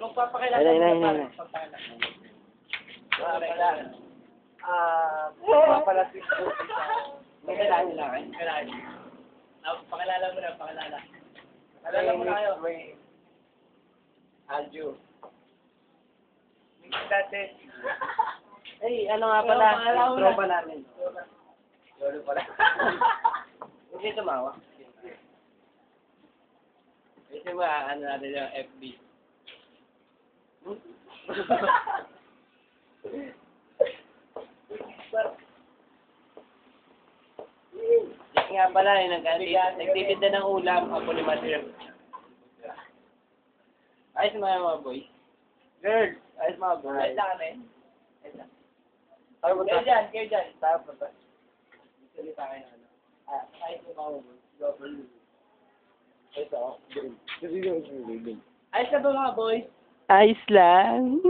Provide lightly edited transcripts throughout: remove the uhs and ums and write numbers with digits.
Yung magpapakilala mo na parang papalasin po siya. May kailangan nila kayo. Kailangan. Pakilala mo na, pakilala. Pakilala mo na kayo. Aljo. Dati. Ay, ano nga pala? Tropa namin. Lolo pala. Hindi tumawa. Kasi ano natin yung FB. Nga pala, nagtitinda ng ulam, ako ni Master. Ayos mga boys. Girl, ayos mga boys. Ayos lang kami. Ayos lang. Kayo dyan. Tayo pa ba? Salita kayo na ano. Ayos mo mga boys. Ayos ako. Ayos na ba mga boys? Ayos lang.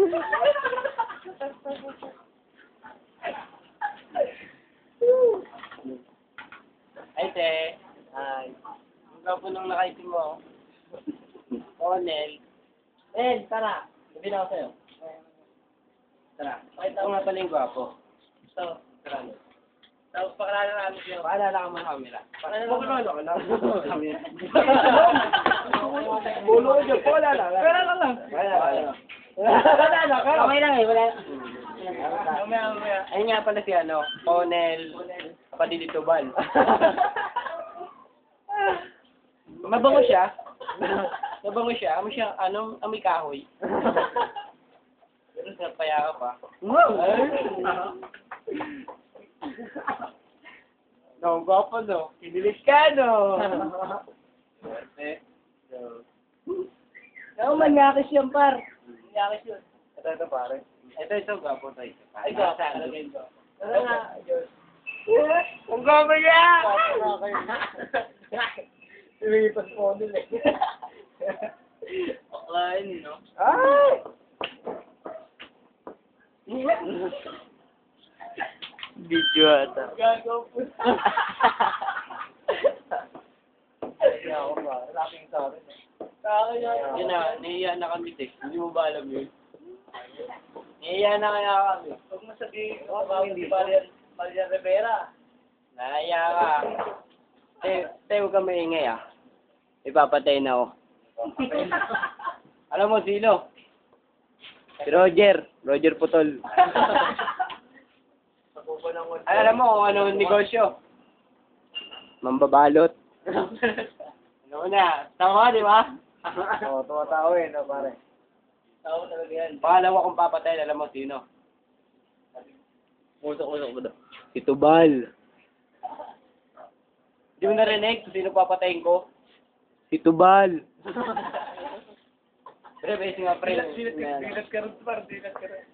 Ay, te. Ay. Ang gapo nung nakaitim mo. Onel. Tara. Sabihin ako sa'yo. Tara. Pakita ko nga pala yung gwapo. So, tara. Tapos pakilala namin sa'yo. Pakilala ka mo sa camera. Pakilala ka mo sa camera. Bulo ko dyan. Pakilala ka. Pakilala lang. Pakilala ka. Okay lang eh. Wala. Mamaya. Ayun nga pala si Onel. Padilitubal. Mabango siya. Mabango siya. Amoy kahoy. Pero sa payaka pa. No, gwapo no. Kinilis ka no. Manyakis yan par. Manyakis yun. Ito pare. Ito gwapo to. Ay gwapo. Ano nga, Diyos. Ang gwapo niya! Lumipas po nila eh. Oklain, no? Ay! Video ata. Gagaw po. Kaya ako ba? Laking sa akin eh. Yun na, nahiya na kami eh. Hindi mo ba alam yun? Nahiya na kaya kami. Huwag mo sabihin, hindi Maria Rivera. Nahiya ka. Huwag ka maingay ah. Ipapatay na ako. Alam mo sino? Si Roger. Roger Putol. Alam mo kung anong negosyo? Mambabalot. Ano na? Tama, di ba? Oo, tumatao eh, no, pare. Tama talaga yan. Pangalawa kong papatay, alam mo sino? Usok-usok mo daw. Si Tubal. Hindi mo narinig kung sino papatayin ko? Si Tubal. Pre, base nga pre. Dilat ka rin, par. Dilat ka rin.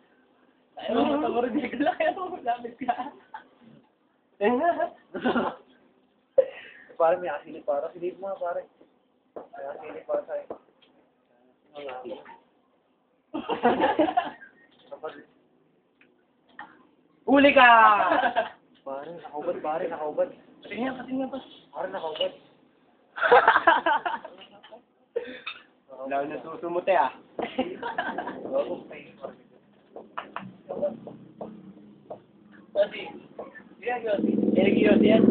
Ayaw mo, tamo rin. Dilat lang. Ayaw mo, lapit ka. Pare, may asilip para. Silip mo nga, pare. May asilip para sa'yo. Huli ka! Pare, nakaubad, pare, nakaubad. Patingin pa. Pare, nakaubad. Wala na susumuti ah. Kasi, yan Yossi. Eric Yossi yan.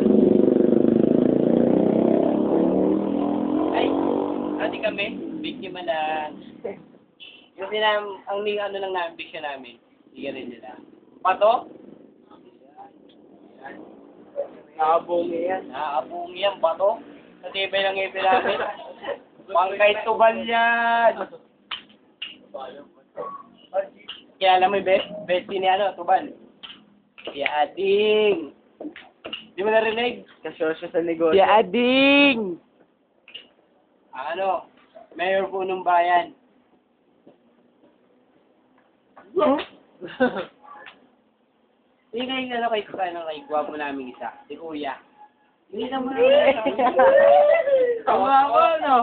Ay, ati kami, biktima na yung ang ano lang namin, biktima namin. Hindi rin nila. Pato? Nakabungi yan. Nakabungi yan, bato. Sa tibay lang ipi namin. Pangkay Tubal yan. Kaya alam mo yung bestie ni Tubal. Si Ading. Di mo narinig? Kasosyo sa negosyo. Si Ading! Mayor po ng bayan. Hindi kay gwapo namin isa. Si Kuya. Hindi naman. Tama ko, no?